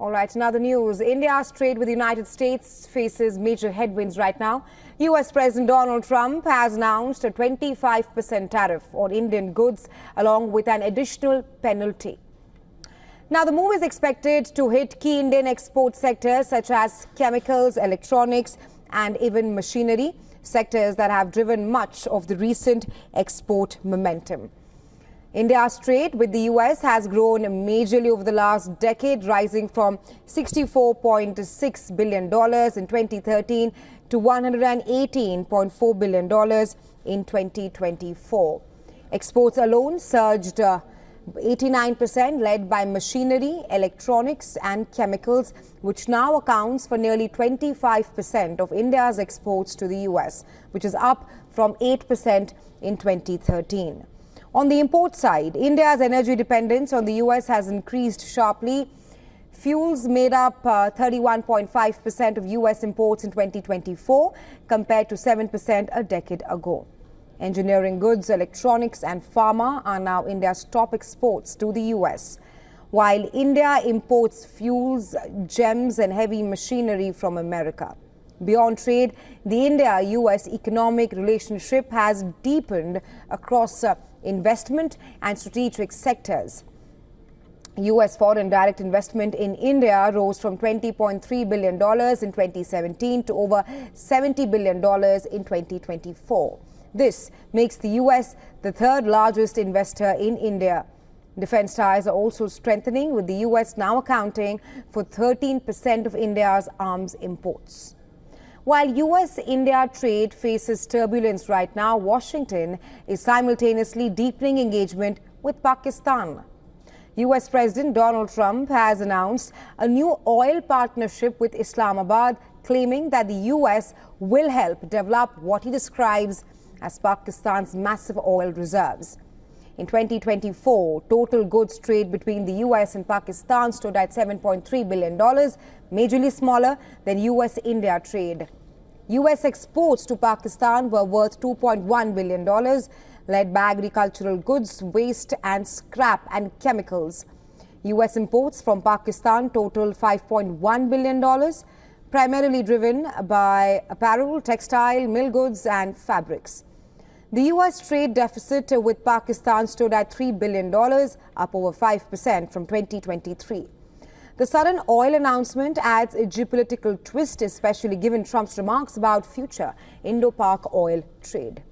All right, now the news. India's trade with the United States faces major headwinds right now. U.S. President Donald Trump has announced a 25% tariff on Indian goods along with an additional penalty. Now, the move is expected to hit key Indian export sectors such as chemicals, electronics and even machinery, sectors that have driven much of the recent export momentum. India's trade with the U.S. has grown majorly over the last decade, rising from $64.6 billion in 2013 to $118.4 billion in 2024. Exports alone surged 89%, led by machinery, electronics and chemicals, which now accounts for nearly 25% of India's exports to the U.S., which is up from 8% in 2013. On the import side, India's energy dependence on the U.S. has increased sharply. Fuels made up 31.5% of U.S. imports in 2024 compared to 7% a decade ago. Engineering goods, electronics and pharma are now India's top exports to the U.S., while India imports fuels, gems and heavy machinery from America. Beyond trade, the India-U.S. economic relationship has deepened across investment and strategic sectors. U.S. foreign direct investment in India rose from $20.3 billion in 2017 to over $70 billion in 2024. This makes the U.S. the third largest investor in India. Defense ties are also strengthening, with the U.S. now accounting for 13% of India's arms imports. While U.S.-India trade faces turbulence right now, Washington is simultaneously deepening engagement with Pakistan. U.S. President Donald Trump has announced a new oil partnership with Islamabad, claiming that the U.S. will help develop what he describes as Pakistan's massive oil reserves. In 2024, total goods trade between the U.S. and Pakistan stood at $7.3 billion, majorly smaller than U.S.-India trade. U.S. exports to Pakistan were worth $2.1 billion, led by agricultural goods, waste and scrap and chemicals. U.S. imports from Pakistan totaled $5.1 billion, primarily driven by apparel, textile, mill goods and fabrics. The U.S. trade deficit with Pakistan stood at $3 billion, up over 5% from 2023. The sudden oil announcement adds a geopolitical twist, especially given Trump's remarks about future Indo-Pak oil trade.